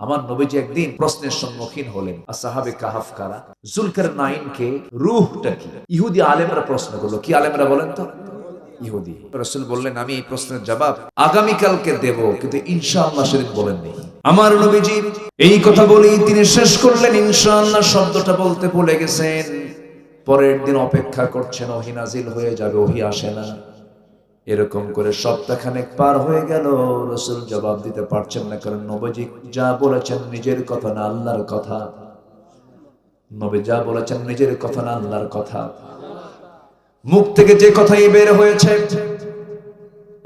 আমার নবীজি একদিন প্রশ্নের সম্মুখীন হলেন, আসহাবে কাহাফ কারা, যুলকারনাইনকে রূহটা কি? ইহুদি আলেমরা প্রশ্ন করলো। কি আলেমরা বলেন তো? ইহুদি। রাসূল বললেন, আমি এই প্রশ্নের জবাব আগামীকালকে দেব, কিন্তু ইনশাআল্লাহ সেদিন বলেননি। আমার নবীজি এই কথা বলেই তিনি শেষ করলেন ইনশাআল্লাহ শব্দটা বলতে ভুলে গেছেন। পরের দিন অপেক্ষা করছেন, ওহী নাজিল হয়ে যাবে, ওহী আসে না। এরকম করে সপ্তাহখানেক পার হয়ে গেল, রাসূল জবাব দিতে পারছেন না, কারণ নবীজি যা বলেছেন নিজের কথা না আল্লাহর কথা। নবী যা বলেছেন নিজের কথা না আল্লাহর কথা। মুখ থেকে যে কথাই বের হয়েছে,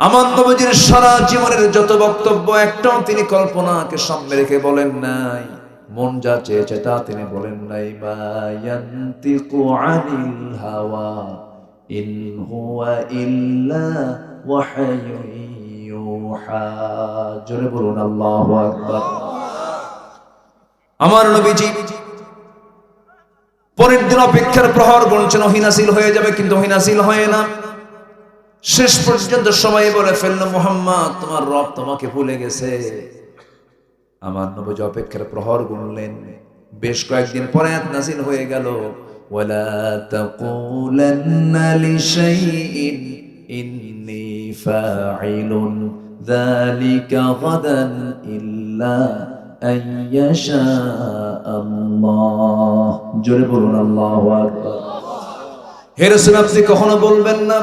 আমার নবীজির সারা জীবনের যত বক্তব্য একটাও তিনি কল্পনাকে সামনে রেখে বলেন নাই, মন যা চেয়েছে তা তিনি বলেন নাই। মা ইয়ান্তিকু আনিল হাওয়া ইন হুয়া ইল্লা ওয়াহয়ুন ইউহা। জোরে বলুন আল্লাহু আকবার। আমার নবীজি পরের দিন অপেক্ষার প্রহর গুনছেন, ওহী নাযিল হয়ে যাবে, কিন্তু ওহী নাযিল হয় না। শেষ পর্যন্ত সবাই বলে ফেলল, মুহাম্মদ তোমার রব তোমাকে ভুলে গেছে। আমার নবীজি অপেক্ষার প্রহর গুনলেন। বেশ কয়েকদিন পরে আয়াত নাযিল হয়ে গেল, ওয়ালা তাকুলান্না লিশাইইন ইন্নী ফাইলুন যালিকা গাদান ইল্লা আইয়াশা আল্লাহ। জোরে বলুন আল্লাহু আকবার। হে রাসূল, আপনি কখনো বলবেন না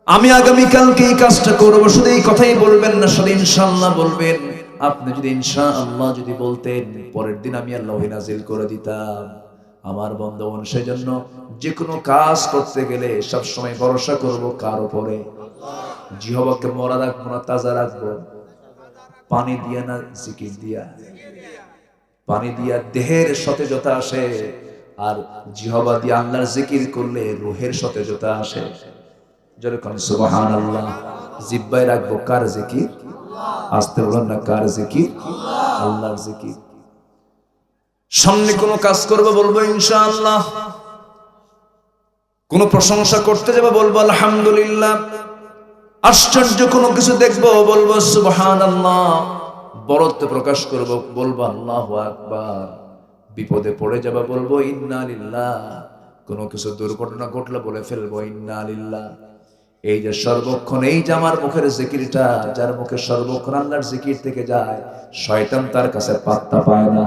আমি আগামীকালকে এই কাজটা করবো, শুধু এই কথাই বলবেন না, শুধু ইনশাআল্লাহ বলবেন। আপনি যদি ইনশাআল্লাহ যদি বলতেন, পরের দিন আমি আল্লাহ ওহী নাযিল করে দিতাম। আমার বন্ধুগণ, সেজন্য যে কোনো কাজ করতে গেলে সবসময় ভরসা করব কার উপরে? জিহ্বাকে মরা রাখবো না তাজা রাখবো? পানি দিয়া না জিকির দিয়া? পানি দিয়া দেহের সতেজতা আসে, আর জিহ্বা দিয়ে আল্লাহর জিকির করলে রূহের সতেজতা আসে। যেরকম সুবহানাল্লাহ। জিহ্বায় রাখবো কার জিকির? আস্তে বলেন না, কার জিকির? আল্লাহর জিকির। সামনে কোনো কাজ করবো বলবো ইনশাআল্লাহ। কোন প্রশংসা করতে যাবো বলবো আলহামদুলিল্লাহ। আশ্চর্য কোনো কিছু দেখবো বলবো সুবহানাল্লাহ। বড়ত্ব প্রকাশ করব বলবো আল্লাহু আকবার। বিপদে পড়ে যাবো বলবো ইন্না লিল্লাহ। কোনো কিছু দুর্ঘটনা ঘটলে বলে ফেলবো ইন্না লিল্লাহ। এই যে সর্বক্ষণ এই যে আমার মুখের জিকিরটা, যার মুখে সর্বক্ষণ আল্লাহর জিকির থেকে যায়, শয়তান তার কাছে পাত্তা পায় না।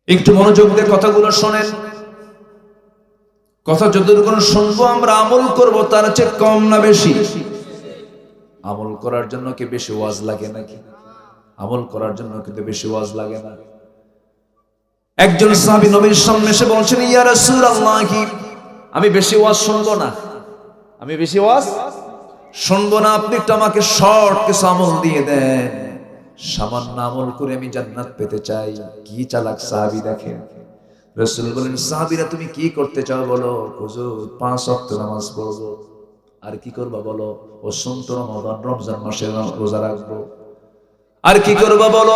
একটু মনোযোগ দিয়ে কথাগুলো শোনেন। কথা যতটুকু শুনবো আমরা আমল করব, তার চেয়ে কম না বেশি? আমল করার জন্য কি বেশি ওয়াজ লাগে নাকি? আমল করার জন্য কিন্তু বেশি ওয়াজ লাগে না। একজন সাহাবী নবীর সামনে এসে বলছেন, ইয়া রাসূলুল্লাহ, আমি বেশি ওয়াজ শুনবো না, আমি বেশি ওয়াজ শুনবো না, আপনি একটু আমাকে শর্ট কিছু আমল দিয়ে দেন। সামান্য আমল করে আমি জান্নাত পেতে চাই। কি চালাক সাহাবী দেখেন। রাসূল বলেন, সাহাবীরা তুমি কি করতে চাও বলো? হুজুর 5 ওয়াক্ত নামাজ পড়বো। আর কি করবা বলো? ও শুনতো রমজান মাসে রোজা রাখবো। আর কি করবা বলো?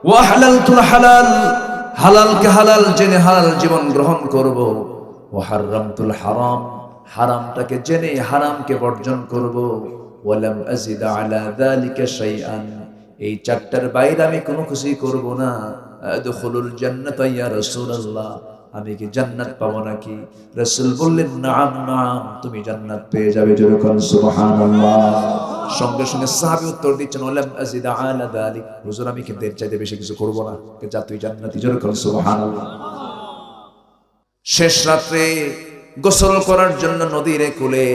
ওয়া হালালতুল হালাল, হালালকে হালাল জেনে হালাল জীবন গ্রহণ করব। ওয়া হারামতুল হারাম, হারামটাকে জেনে হারামকে বর্জন করব। ওয়ালাম আযিদ আলা যালিকা শাইআন, এই চারটার বাইরে আমি কোনো কিছুই করব না। আদখুলুল জান্নাতা ইয়া রাসূলুল্লাহ, আমি কি জান্নাত পাবো নাকি? রাসূল বললেন, নাম নাম, তুমি জান্নাত পেয়ে যাবে। যেরকম সুবহানাল্লাহ। সঙ্গে সঙ্গে সাহাবী উত্তর দিচ্ছেন, ওয়ালাম আযিদ আলা যালিক, হুজুর আমি কিন্তু এর চাইতে বেশি কিছু করব না, যা তুই জান্নাতি। যেরকম সুবহানাল্লাহ। শেষ রাত্রে গোসল করার জন্য নদীর কোলে,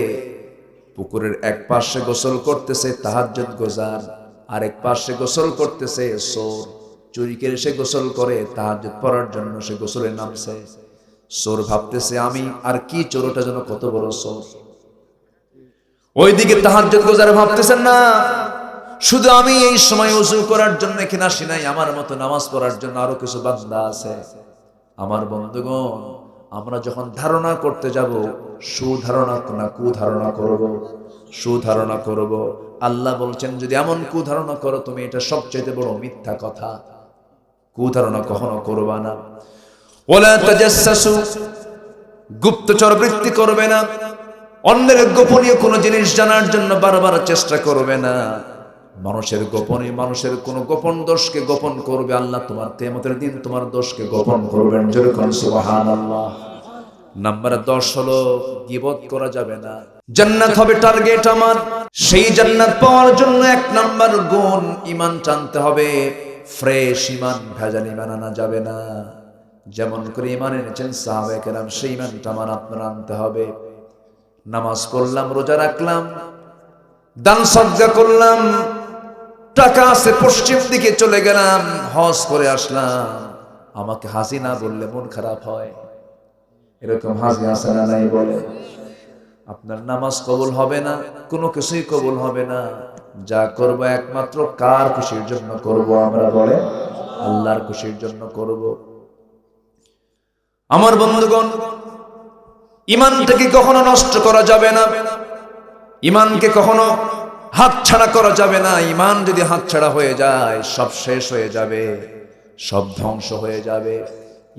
পুকুরের এক পাশে গোসল করতেছে তাহাজ্জুদ গোজার, আরেক পাশে গোসল করতেছে চোর। চুরি করে সে গোসল করে তাহাজ্জুদ পড়ার জন্য সে গোসলে নামছে। চোর ভাবতেছে আমি আর কি, চোরটা যেন কত বড় চোর। ওইদিকে তাহাজ্জুদ গোজার ভাবতেছেন না, শুধু আমি এই সময় ওযু করার জন্য এখানে আসি নাই, আমার মতো নামাজ পড়ার জন্য আরো কিছু বান্দা আছে। আমার বন্ধুগণ, আমরা যখন ধারণা করতে যাব, সুধারণা না কুধারণা করব? সুধারণা করব। আল্লাহ বলছেন, যদি এমন কুধারণা করো তুমি, এটা সবচেয়ে বড় মিথ্যা কথা। কুধারণা কখনো করবা না। ওয়ালা তাজাসসু, গুপ্তচর বৃত্তি করবে না। অন্যের গোপনীয় কোনো জিনিস জানার জন্য বারবার চেষ্টা করবে না। মানুষের গোপনে মানুষের কোন গোপন দোষকে গোপন করবে আল্লাহ, তোমার কিয়ামতের দিন তোমার দোষকে গোপন করবেন। জোরে কোন সুবহানাল্লাহ। নাম্বার 10 হলো গীবত করা যাবে না। জান্নাত হবে টার্গেট আমার। সেই জান্নাত পাওয়ার জন্য 1 নাম্বার গুণ ঈমান টানতে হবে। ফ্রেশ ঈমান, ভেজাল ঈমান আনা যাবে না। যেমন করে ঈমান এনেছেন সাহাবায়ে কেরাম, সেই ঈমানটা আমার আপনার আনতে হবে। নামাজ পড়লাম, রোজা রাখলাম, দান সদকা করলাম, টাকা আছে পশ্চিম দিকে চলে গেলাম, হজ করে আসলাম, আমাকে হাসি না বললে মন খারাপ হয়। এরকম হাসি আছে না নাই বলে? আপনার নামাজ কবুল হবে না, কোনো কিছুই কবুল হবে না। যা করব একমাত্র কার খুশির জন্য করব? আমরা বলে আল্লাহর খুশির জন্য করব। আমার বন্ধুগণ, ঈমানটাকে কখনো নষ্ট করা যাবে না, ঈমানকে কখনো হাতছাড়া করা যাবে না। ঈমান যদি হাতছাড়া হয়ে যায় সব শেষ হয়ে যাবে, সব ধ্বংস হয়ে যাবে।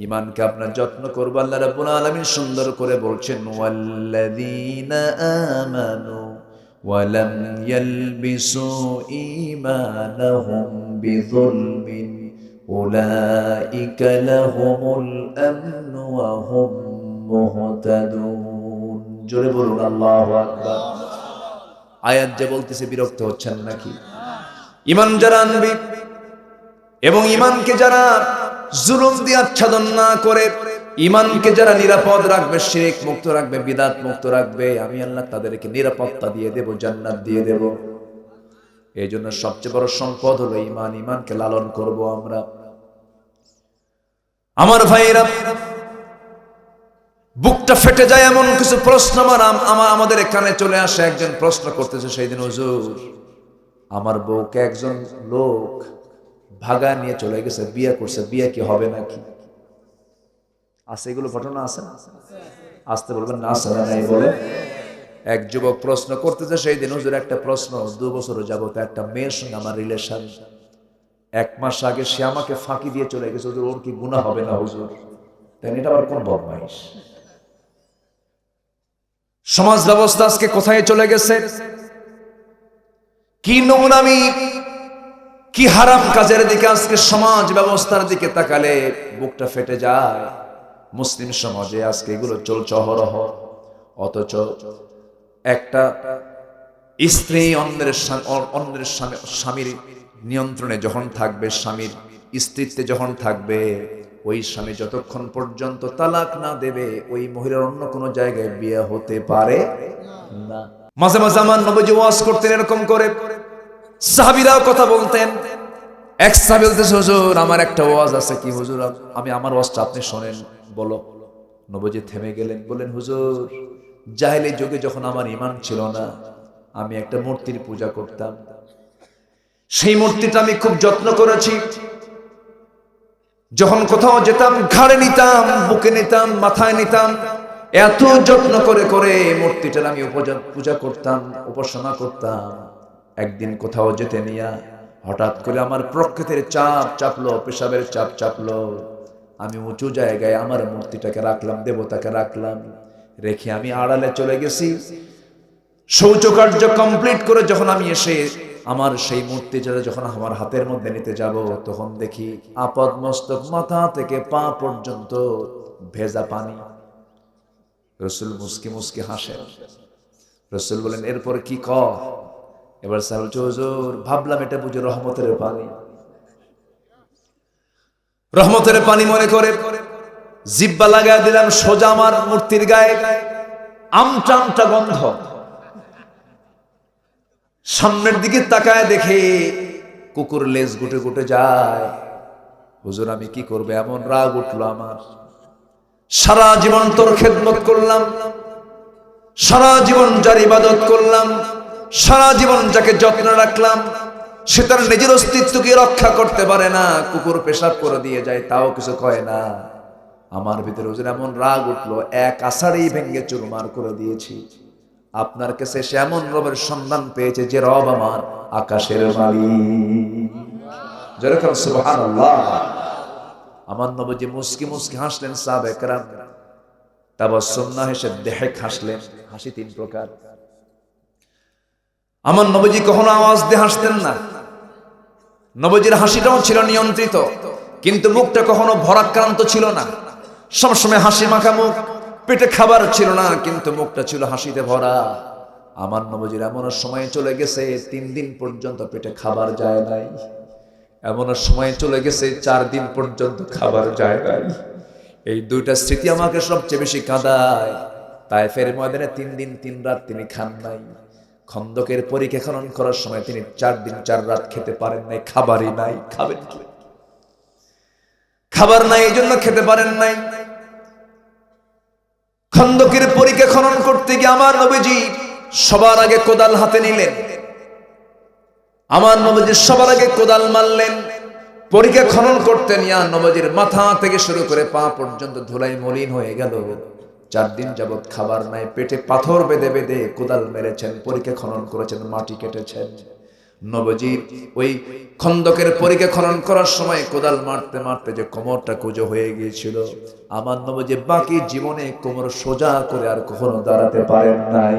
ঈমানকে আপনার যত্ন করব। আল্লাহ রাব্বুল আলামিন সুন্দর করে বলছেন, ওয়াল্লাযীনা আমানু ওয়া লাম ইয়ালবিসু ঈমানাহুম বিযুলমিন উলাইকা লাহুমুল আমনু ওয়া হুম মুহতাদুন। জোরে বলুন আল্লাহু আকবার। আয়াত যে বলতেছে বিরক্ত হচ্ছেন নাকি? ঈমান যারা আনবে এবং ঈমানকে যারা জুলুম দিয়ে আচ্ছাদন না করে, ঈমানকে যারা নিরাপদ রাখবে, শিরক মুক্ত রাখবে, বিদআত মুক্ত রাখবে, আমি আল্লাহ তাদেরকে নিরাপত্তা দিয়ে দেব, জান্নাত দিয়ে দেব। এই জন্য সবচেয়ে বড় সম্পদ হলো ঈমান। ঈমানকে লালন করব আমরা। আমার ভাইরা, বুকটা ফেটে যায় এমন কিছু প্রশ্ন আমাদের কানে চলে আসে। একজন প্রশ্ন করতেছে, সেই দিন হুজুর আমার বউকে একজন লোক ভাগা নিয়ে চলে গেছে, বিয়ে করছে, বিয়ে কি হবে নাকি? আছে এগুলো ঘটনা আছে না? আসতে বলবেন না, আছে না নাই বলে। এক যুবক প্রশ্ন করতেছে, সেই দিন হুজুর একটা প্রশ্ন, 2 বছর যাবত একটা মেয়ের সঙ্গে আমার রিলেশন, 1 মাস আগে সে আমাকে ফাঁকি দিয়ে চলে গেছে, হুজুর ওর কি গুনাহ হবে না হুজুর? তাই এটা আবার কোন বদমাইশ? সমাজ ব্যবস্থা আজকে কোথায় চলে গেছে? কি নোংরামি, কি হারাম কাজের দিকে আজকে সমাজ ব্যবস্থার দিকে তাকালে বুকটা ফেটে যায়। মুসলিম সমাজে আজকে এগুলো চলছে অহরহ। অথচ একটা স্ত্রী অন্যের স্বামীর নিয়ন্ত্রণে যখন থাকবে, স্বামীর স্ত্রীত্বে যখন থাকবে, ওই স্বামী যতক্ষণ পর্যন্ত তালাক না দেবে ওই মহিলার অন্য কোনো জায়গায় বিয়ে হতে পারে না। মাঝে মাঝে আমার নবীজি ওয়াজ করতেন এরকম করে, সাহাবীরাও কথা বলতেন। এক সাহাবী বলতেছে, হুজুর আমার একটা ওয়াজ আছে। কি হুজুর? আমি আমার ওয়াজটা আপনি শোনেন, বলো। নবীজি থেমে গেলেন, বললেন, হুজুর জাহেলি যুগে যখন আমার ঈমান ছিল না, আমি একটা মূর্তির পূজা করতাম। সেই মূর্তিটা আমি খুব যত্ন করেছি। যখন কোথাও যেতাম ঘাড়ে নিতাম, বুকে নিতাম, মাথায় নিতাম, এত যত্ন করে করে মূর্তিটার আমি পূজা করতাম, উপাসনা করতাম। একদিন কোথাও যেতে নিয়ে হঠাৎ করে আমার প্রকৃতির চাপ চাপলো, পেশাবের চাপ চাপলো। আমি উঁচু জায়গায় আমার মূর্তিটাকে রাখলাম, দেবতাকে রাখলাম, রেখে আমি আড়ালে চলে গেছি। শৌচকার্য কমপ্লিট করে যখন আমি এসে আমার সেই মূর্তিটা যখন আমার হাতের মধ্যে নিতে যাব, তখন দেখি আপাদ মস্তক মাথা থেকে পা পর্যন্ত ভেজা পানি। রাসূল মুস্কি মুস্কি হাসেন। রাসূল বলেন, এরপর কি কর? এবার সাহেব হুজুর ভাবলাম এটা বুঝে রহমতের পানি। রহমতের পানি মনে করে জিহ্বা লাগায় দিলাম সোজা আমার মূর্তির গায়ে। আমটা আমটা গন্ধ। সামনের দিকে তাকায় দেখে কুকুর লেজ গুটে গুটে যায়। হুজুর আমি কি করব? এমন রাগ উঠলো আমার। সারা জীবন তোর খেদমত করলাম, সারা জীবন যার ইবাদত করলাম, সারা জীবন যাকে যত্ন রাখলাম, সে তার নিজের অস্তিত্বকে রক্ষা করতে পারে না, কুকুর পেশাব করে দিয়ে যায়, তাও কিছু কয় না। আমার ভিতরে হুজুর এমন রাগ উঠলো, এক আষাঢ়েই ভেঙ্গে চুরমার করে দিয়েছি। আপনার কাছে সে এমন রবের সন্ধান পেয়েছে যে রব আমার আকাশের মালিক। যেরকম সুবহানাল্লাহ। আমার নবীজি মুস্কি মুস্কি হাসলেন, সাহাবায়ে কেরাম তাবাসসুম না হেসে দেহেক হাসলেন। হাসি 3 প্রকার। আমার নবীজি কখনো আওয়াজ দিয়ে হাসতেন না, নবীজির হাসিটাও ছিল নিয়ন্ত্রিত, কিন্তু মুখটা কখনো ভরাক্রান্ত ছিল না, সবসময় হাসি মাখা মুখ। পেটে খাবার ছিল না, কিন্তু মুখটা ছিল হাসিতে ভরা। আমার নবীজির এমন সময় চলে গেছে 3 দিন পর্যন্ত পেটে খাবার যায় নাই, এমন সময় চলে গেছে 4 দিন পর্যন্ত খাবার যায় নাই। এই দুইটা স্মৃতি আমাকে সবচেয়ে বেশি কাঁদায়। তায়েফের ময়দানে 3 দিন 3 রাত তিনি খান নাই। খন্দকের পরীক্ষা খনন করার সময় তিনি 4 দিন 4 রাত খেতে পারেন নাই, খাবারই নাই। খাবেন কি? খাবার নাই, এই জন্য খেতে পারেন নাই। খন্দকের পরীক্ষা খনন করতে গিয়ে আমার নবীজি সবার আগে কোদাল হাতে নিলেন। আমার নবীজি সবার আগে কোদাল মারলেন। পরীক্ষা খনন করতে নিয়ে নবীজির মাথা থেকে শুরু করে পা পর্যন্ত ধুলাই মলিন হয়ে গেল। 4 দিন যাবত খাবার নাই, পেটে পাথর বেঁধে বেঁধে কোদাল মেরেছেন, পরীক্ষা খনন করেছেন, মাটি কেটেছেন। নবীজির ওই খন্দকের পরীক্ষা খনন করার সময় কোদাল মারতে মারতে যে কোমরটা কুঁজো হয়ে গিয়েছিল, আমার নবীজি বাকি জীবনে কোমর সোজা করে আর কখনো দাঁড়াতে পারেন নাই।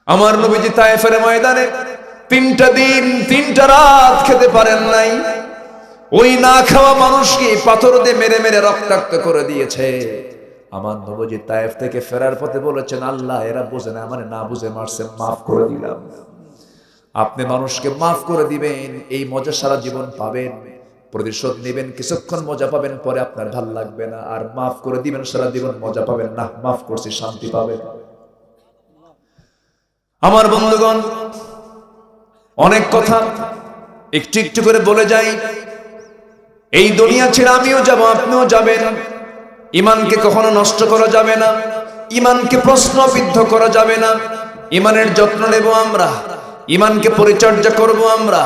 আমার নবীজি তায়েফের ময়দানে 3টা দিন 3টা রাত খেতে পারেন নাই। ওই না খাওয়া মানুষকে পাথর দিয়ে মেরে মেরে রক্তাক্ত করে দিয়েছে। আমার নবীজি তায়েফ থেকে ফেরার পথে বলেছেন, আল্লাহ এরা বোঝে না, মানে না বুঝে মারছে, মাফ করে দিলাম। আপনি মানুষকে মাফ করে দিবেন, এই মজা সারা জীবন পাবেন। প্রতিশোধ নেবেন, কিছুক্ষণ মজা পাবেন, পরে আপনার ভাল লাগবে না। আর মাফ করে দিবেন, সারা জীবন মজা পাবেন না, মাফ করছি শান্তি পাবেন। আমার বন্ধুগণ, অনেক কথা একটু একটু করে বলে যাই। এই দুনিয়া ছেড়ে আমিও যাব, আপনিও যাবেন। ইমানকে কখনো নষ্ট করা যাবে না, ইমানকে প্রশ্নবিদ্ধ করা যাবে না। ইমানের যত্ন নেব আমরা, ইমানকে পরিচর্যা করব আমরা।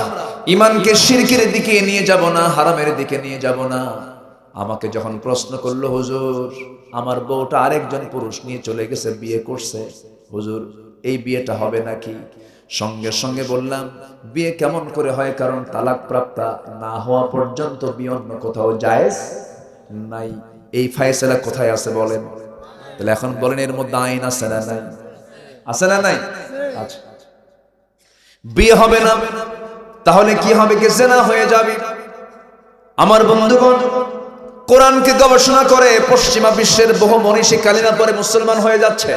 ইমানকে শিরকের দিকে নিয়ে যাব না, হারামের দিকে নিয়ে যাব না। আমাকে যখন প্রশ্ন করলো, হুজুর আমার বউটা আরেকজন পুরুষ নিয়ে চলে গেছে, বিয়ে করছে, হুজুর এই বিয়েটা হবে নাকি? সঙ্গে সঙ্গে বললাম, বিয়ে কেমন করে হয়? কারণ তালাক প্রাপ্তা না হওয়া পর্যন্ত বিয়ে অন্য কোথাও জায়েজ নাই। এই ফায়সালা কোথায় আছে বলেন? তাহলে এখন বলেন, এর মধ্যে আইন আছে না নাই? আছে না নাই? আচ্ছা, বিয়ে হবে না, তাহলে কি হবে? কি জিনা হয়ে যাবে। আমার বন্ধুগণ, কোরআনকে গবেষণা করে পশ্চিমা বিশ্বের বহু মনীষী কালিমা পরে মুসলমান হয়ে যাচ্ছে।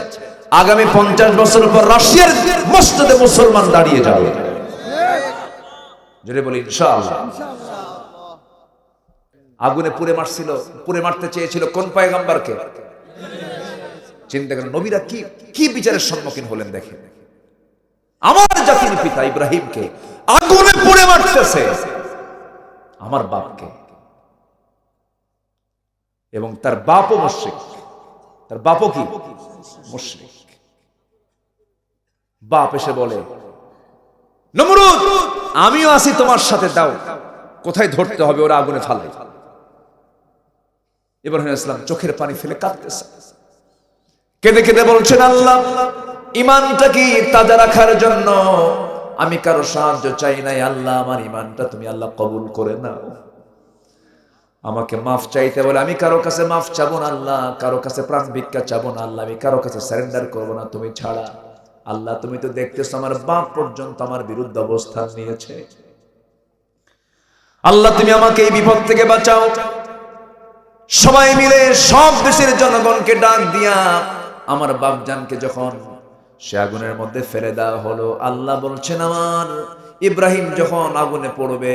আগামী 50 বছর পর রাশিয়ার মসজিদে মুসলমান দাঁড়িয়ে যাবে। জোরে বলি ইনশাআল্লাহ। আগুনে পুড়ে মারছিল, পুড়ে মারতে চেয়েছিল কোন পয়গম্বরকে? চিন্তা করেন, নবীরা কি কি বিচারের সম্মুখীন হলেন দেখেন। আমার জাতির পিতা ইব্রাহিমকে আগুনে পুড়ে মারতেছে, আমার বাপকে, এবং তার বাপও মুশরিক। তার বাপও কি? মুশরিক। বাপ এসে বলে, নমরুদ আমিও আছি তোমার সাথে, দাও কোথায় ধরতে হবে, ওরা আগুনে ফালে। ইব্রাহিম আলাইহিস সালাম চোখের পানি ফেলে কাঁদতেছে, কেঁদে কেঁদে বলছেন, আল্লাহ ইমানটা কি তাজা রাখার জন্য আমি কারো সাহায্য চাই নাই। আল্লাহ আমার ইমানটা তুমি আল্লাহ কবুল করে নাও। আমাকে মাফ চাইতে বলে আমি কারো কাছে মাফ চাবো না আল্লাহ, কারো কাছে প্রাণ ভিক্ষা চাবো না আল্লাহ, আমি কারো কাছে সারেন্ডার করবো না তুমি ছাড়া। আল্লাহ তুমি তো দেখতেছো আমার বাপ পর্যন্ত আমার বিরুদ্ধে অবস্থান নিয়েছে। আল্লাহ তুমি আমাকে এই বিপদ থেকে বাঁচাও। সবাই মিলে সব দেশের জনগণকে ডাক দিয়া আমার বাপজানকে যখন সে আগুনের মধ্যে ফেলে দেওয়া হলো, আল্লাহ বলছেন আমার ইব্রাহিম যখন আগুনে পড়বে,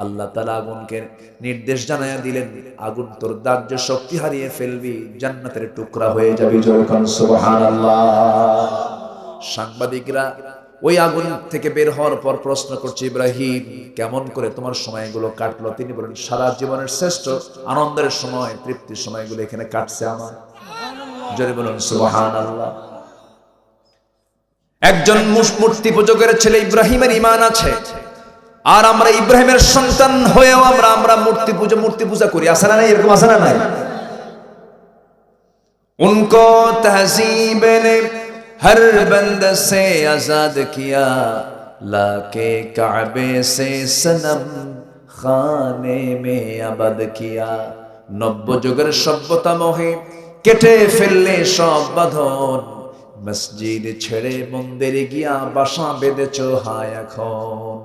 আল্লাহ তাআলা আগুনকে নির্দেশ জানায়া দিলেন, আগুন তোর দাহ্য শক্তি হারিয়ে ফেলবি, জান্নাতের টুকরা হয়ে যাবি। সুবহানাল্লাহ। সাংবাদিকরা ওই আগুন থেকে বের হওয়ার পর প্রশ্ন করছে, ইব্রাহিম কেমন করে তোমার সময়গুলো কাটলো? তিনি বলেন, সারা জীবনের শ্রেষ্ঠ আনন্দের সময়, তৃপ্তির সময়গুলো এখানে কাটছে আমার। জোরে বলুন সুবহানাল্লাহ। একজন মূর্তি পূজকের ছেলে ইব্রাহিমের ঈমান আছে, আর আমরা ইব্রাহিমের সন্তান হয়েও আমরা মূর্তি পূজা করি। আছে না নাই? এরকম আছে না নাই? উনকো তহযীব নে हर बंद से आजाद किया, लाके काबे से सनम खाने में आबाद किया। नब्बे যুগের সভ্যতা মোহে কেটে ফেললে সব বাঁধন, মসজিদ ছেড়ে মন্দিরে গিয়া বাসা বেঁধেছো হায় এখন।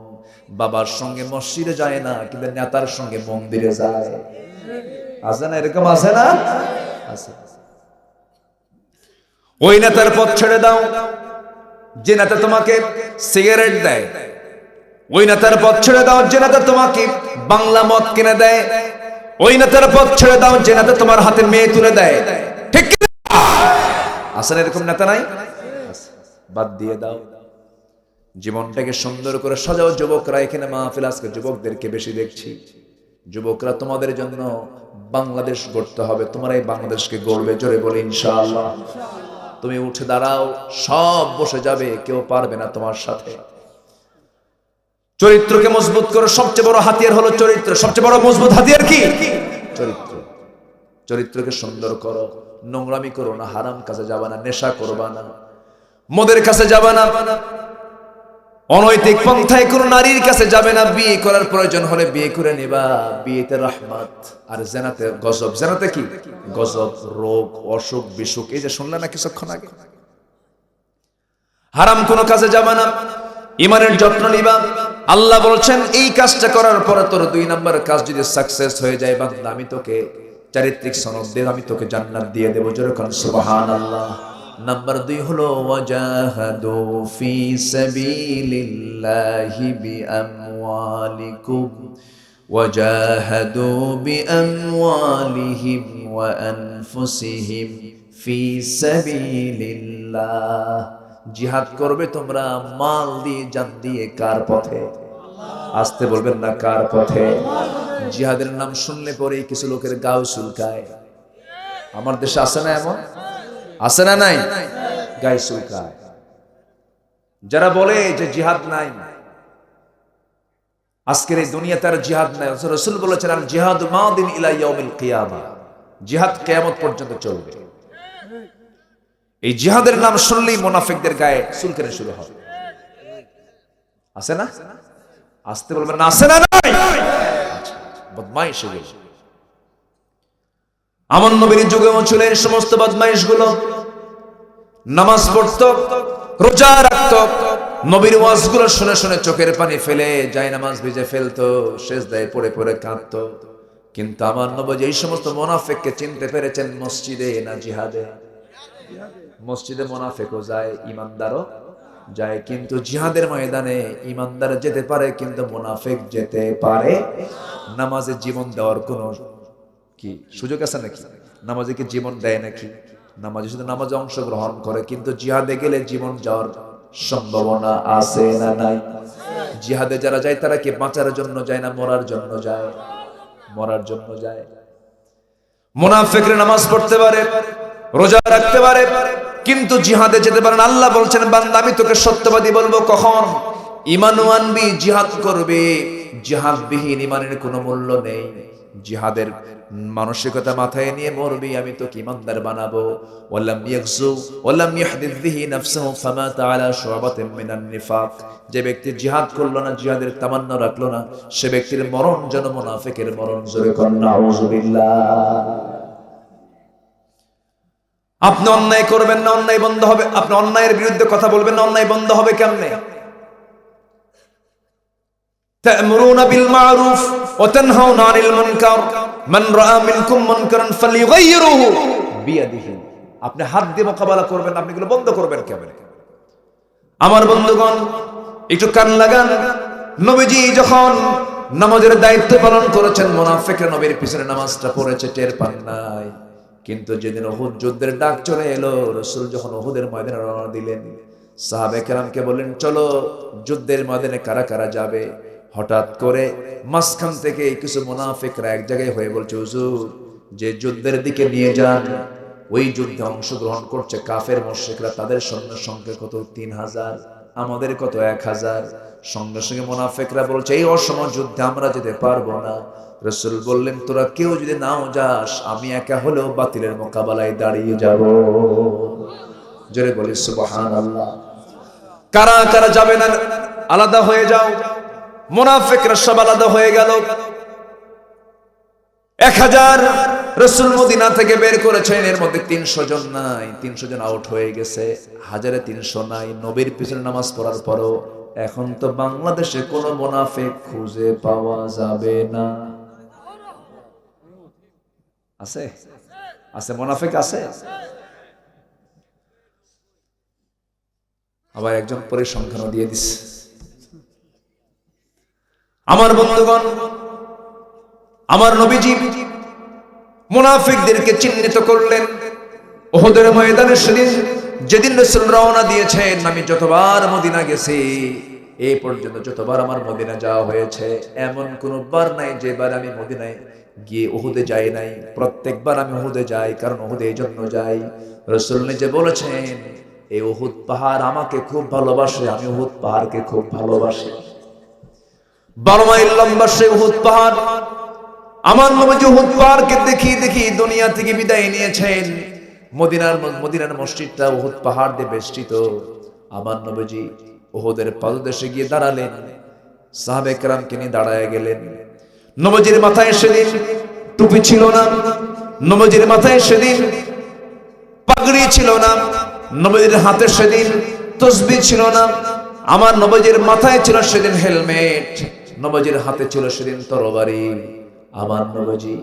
বাবার সঙ্গে মসজিদে যায় না, কিন্তু নেতার সঙ্গে মন্দিরে যায়। আছে না এরকম? আছে না? আছে। ওই নেতার পথ ছেড়ে দাও যে নেতা তোমাকে সিগারেট দেয়, ওই নেতার পথ ছেড়ে দাও যে নেতা তোমাকে বাংলা মদ কিনে দেয়, ওই নেতার পথ ছেড়ে দাও যে নেতা তোমার হাতে মেয়ে তুলে দেয়। ঠিক কি? আসলে এরকম নেতা নাই? বাদ দিয়ে দাও, জীবনটাকে সুন্দর করে সাজাও। যুবকরা এখানে মাহফিল, আজকে যুবকদেরকে বেশি দেখছি। যুবকরা তোমাদের জন্য বাংলাদেশ গড়তে হবে, তোমরা এই বাংলাদেশকে গড়বে। জোরে বলে ইনশাআল্লাহ। তুমি উঠে দাঁড়াও, সব বসে যাবে, কেউ পারবে না তোমার সাথে। চরিত্রকে মজবুত করো, সবচেয়ে বড় হাতিয়ার হলো চরিত্র। সবচেয়ে বড় মজবুত হাতিয়ার কি? চরিত্র। চরিত্রকে সুন্দর করো, নোংরামি করো না, হারাম কাছে যাবা না, নেশা করবা না, মদের কাছে যাবা না, অনৈতিক পন্থায় কোনো নারীর কাছে যাবে না। বিয়ে করার প্রয়োজন হলে বিয়ে করে নিবা, বিয়েতে রহমত। আর জেনাতে গজব। জেনাতে কি? গজব, রোগ, অসুখ, বিসুখ। এই যে শুনলে না কিছুক্ষণ আগে। হারাম কোনো কাজে যাবা না, ইমানের যত্ন নিবা। আল্লাহ বলছেন এই কাজটা করার পরে তোর 2 নম্বর কাজ যদি সাকসেস হয়ে যায়, বান্দা আমি তোকে চারিত্রিক সনদ দিয়ে আমি তোকে জান্নাত দিয়ে দেব। জোরে কোন সুবহানাল্লাহ। নাম্বার 2 হলো ওয়াজাহাদু ফি সাবিলিল্লাহি বিআমওয়ালিকুম ওয়াজাহাদু বিআমওয়ালিহিম ওয়া আনফুসিহিম ফি সাবিলিল্লাহ। জিহাদ করবে তোমরা মাল দিয়ে, জান দিয়ে। কার পথে? আসতে বলবেন না, কার পথে? জিহাদের নাম শুনলে পরে কিছু লোকের গাও চুলকায়। আমার দেশে আছে না এমন? আছে না নাই? গায়ে চুলকায় যারা বলে যে জিহাদ নাই। আজকের এই দুনিয়াতে আর জিহাদ নাই। রাসূল বলেছেন আল জিহাদু মাদিন ইলা ইয়াউমিল কিয়ামা। জিহাদ কিয়ামত পর্যন্ত চলবে। এই জিহাদের নাম শুনলেই মুনাফিকদের গায়ে চুলকানি শুরু হবে। আছে না? আসতে বলবেন না, আছে না নাই? বদমাইশ এগুলো। আমার নবীর যুগেও ছিল এই সমস্ত বদমাইশগুলো। নামাজ পড়তো, রোজা রাখতো, নবীর ওয়াজগুলো শুনে শুনে চোখের পানি ফেলে যায় নামাজ ভিজে ফেলতো, সেজদায় পড়ে পড়ে কাঁদতো। কিন্তু আমার নবী এই সমস্ত মুনাফিককে চিনতে পেরেছেন মসজিদে না জিহাদে? মসজিদে মুনাফিকও যায়, ইমানদারও যায়, কিন্তু জিহাদের ময়দানে ইমানদার যেতে পারে কিন্তু মুনাফিক যেতে পারে। নামাজে জীবন দেওয়ার কোনো কি সুযোগ আছে নাকি? নামাজে কি জীবন দেয় নাকি? নামাজে শুধু নামাজে অংশগ্রহণ করে, কিন্তু জিহাদে গেলে জীবন যাওয়ার সম্ভাবনা আছে না নাই? জিহাদে যারা যায় তারা কি বাঁচার জন্য যায় না মরার জন্য যায়? মরার জন্য যায়। মুনাফিকরা নামাজ পড়তে পারে, রোজা রাখতে পারে, কিন্তু জিহাদে যেতে পারে না। আল্লাহ বলছেন বান্দা আমি তোকে সত্যবাদী বলবো কখন? ঈমান আনবি, জিহাদ করবে। জিহাদবিহীন ঈমানের কোনো মূল্য নেই। জিহাদের মানসিকতা মাথায় নিয়ে মরবি, আমি তোকে ঈমানদার বানাবো। ওয়ালাম ইয়াগজু ওয়ালাম ইয়াহদিস বিহি নাফসুহু ফামাতা আলা শুবাতিন মিনান নিফাক। যে ব্যক্তি জিহাদ করলো না, জিহাদের তামান্না রাখলো না, সে ব্যক্তির মরণ যেন মুনাফিকের মরণ। জোরে কোন নাউযুবিল্লাহ। আপনি অন্যায় করবেন না, অন্যায় বন্ধ হবে। আপনি অন্যায়ের বিরুদ্ধে কথা বলবেন না, অন্যায় বন্ধ হবে কেমনে? তা'মুরুনা বিল মা'রুফ ওয়া তানহাউনা আনিল মুনকার মান রাআ মিনকুম মুনকারান ফালইউগাইয়িরুহু বিয়াদিহি। আপনি হাত দিয়ে মোকাবেলা করবেন, আপনি এগুলো বন্ধ করবেন কেমনে? আমার বন্ধুগণ একটু কান লাগান। নবীজি যখন নামাজের দায়িত্ব পালন করেছেন, মুনাফিকরা নবীর পিছনে নামাজটা পড়েছে, টের পান নাই। কিন্তু যেদিন উহুদ যুদ্ধের ডাক চলে এলো, রাসূল যখন উহুদের ময়দানে রওনা দিলেন, সাহাবায়ে কেরামকে বললেন চলো যুদ্ধের ময়দানে কারা কারা যাবে। হঠাৎ করে মাঝখান থেকে কিছু মুনাফিকরা এক জায়গায় হয়ে বলছে হুজুর যে যুদ্ধের দিকে নিয়ে যান, ওই যুদ্ধে অংশগ্রহণ করছে কাফের মুশরিকরা, তাদের সৈন্য সংখ্যা কত? 3000, আমাদের কত? 1000। সঙ্গে সঙ্গে মুনাফিকরা বলছে এই অসময় যুদ্ধে আমরা যেতে পারবো না। রাসূল বললেন তোরা কেউ যদি নাও যাস, আমি একা হলেও বাতিলের মোকাবেলায় দাঁড়িয়ে যাব। জোরে বলি সুবহানাল্লাহ। কারা কারা যাবে না আলাদা হয়ে যাও। মুনাফিকরা সব আলাদা হয়ে গেল। 1000 রাসূল মদিনা থেকে বের করেছেন, এর মধ্যে 300 জন নাই, 300 জন আউট হয়ে গেছে। 1300 নাই। নবীর পিছনে নামাজ পড়ার পরও এখন তো বাংলাদেশে কোনো মুনাফিক খুঁজে পাওয়া যাবে না। আছে আছে মুনাফিক আছে। আবার একজন পরিসংখ্যান দিয়ে দিচ্ছে। আমার বন্ধুগণ, আমার নবীজি মুনাফিকদেরকে চিহ্নিত করলেন উহুদের ময়দানে। সেদিন যেদিন রাসূল রওনা দিয়েছেন, আমি যতবার মদিনা গেছি, এই পর্যন্ত যতবার আমার মদিনা যাওয়া হয়েছে, এমন কোন বার নাই যেবার আমি মদিনায় গিয়ে উহুদে যাই নাই। প্রত্যেকবার আমি উহুদে যাই, কারণ উহুদে এই জন্য যাই, রাসূল নিজে বলেছেন এই উহুদ পাহাড় আমাকে খুব ভালোবাসে, আমি উহুদ পাহাড়কে খুব ভালোবাসি। 12 মাইল লম্বা সেই উহুদ পাহাড়। আমার নবী উহুদ পাহাড়কে দেখি দেখি দুনিয়া থেকে বিদায় নিয়েছেন। মদিনার মসজিদটা উহুদ পাহাড় দিয়ে বেষ্টিত। আমার নবীজি উহুদের পাদদেশে গিয়ে দাঁড়ালেন, সাহাবে কেরামকে নিয়ে দাঁড়ায় গেলেন। নবীজির মাথায় সেদিন টুপি ছিল না, নবীজির মাথায় সেদিন পাগড়ি ছিল না, নবীজির হাতে সেদিন তসবিহ ছিল না। আমার নবীজির মাথায় ছিল সেদিন হেলমেট, নবীজির হাতে ছিল সেদিন তরবারি। আমার নবীজি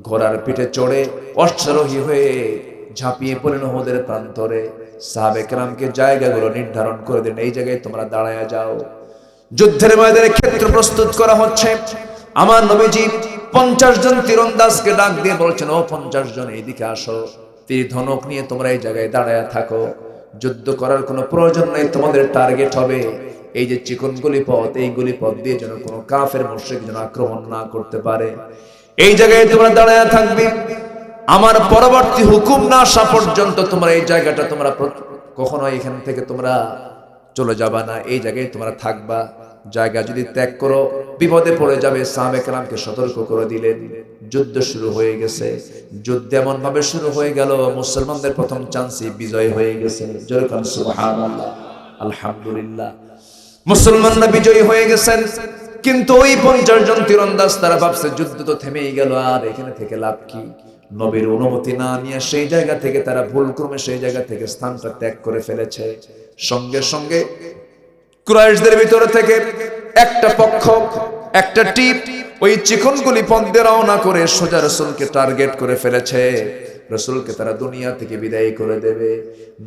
ঘোড়ার পিঠে চড়ে অশ্বারোহী হয়ে ঝাঁপিয়ে পড়লেন উহুদের প্রান্তরে। সাহাবে কেরামকে জায়গাগুলো নির্ধারণ করে দেন, এই জায়গায় তোমরা দাঁড়ায়া যাও। যুদ্ধের ময়দানে ক্ষেত্র প্রস্তুত করা হচ্ছে। আমার নবীজি 50 জন তীরন্দাজকে ডাক দিয়ে বলছেন, ও 50 জন এইদিকে আসো, তীর ধনুক নিয়ে তোমরা এই জায়গায় দাঁড়ায়া থাকো। যুদ্ধ করার কোনো প্রয়োজন নেই, তোমাদের টার্গেট হবে এই যে চিকন গলিপথ, এই গলিপথ দিয়ে যেন কোনো কাফের মুশরিক যেন আক্রমণ না করতে পারে। এই জায়গায় তোমরা দাঁড়ায়া থাকবে, আমার পরবর্তী হুকুম না আসা পর্যন্ত তোমরা এই জায়গাটা তোমরা কখনো এখান থেকে তোমরা চলে যাবা না, এই জায়গায় তোমরা থাকবা। জায়গা যদি ত্যাগ করো বিপদে পড়ে যাবে। সাহাবে কেরামকে সতর্ক করে দিলেন। যুদ্ধ শুরু হয়ে গেছে। যুদ্ধ এমন ভাবে শুরু হয়ে গেল, মুসলমানদের প্রথম চান্সই বিজয় হয়ে গেছে। জোরে কান সুবহানাল্লাহ, আলহামদুলিল্লাহ। মুসলমানরা বিজয়ী হয়ে গেছেন। কিন্তু ওই 50 জন তীরন্দাজ তারা ভাবছে যুদ্ধ তো থেমেই গেল, আর এখানে থেকে লাভ কি? নবীর অনুমতি না নিয়ে সেই জায়গা থেকে তারা ভুলক্রমে সেই জায়গা থেকে স্থানটা ত্যাগ করে ফেলেছে। সঙ্গে সঙ্গে কুরাইশদের ভিতরে থেকে একটা পক্ষ, একটা টিপ ওই চিকনগুলি পথে রওনা করে সোজা রাসূলকে টার্গেট করে ফেলেছে। রাসূলকে তারা দুনিয়া থেকে বিদায় করে দেবে।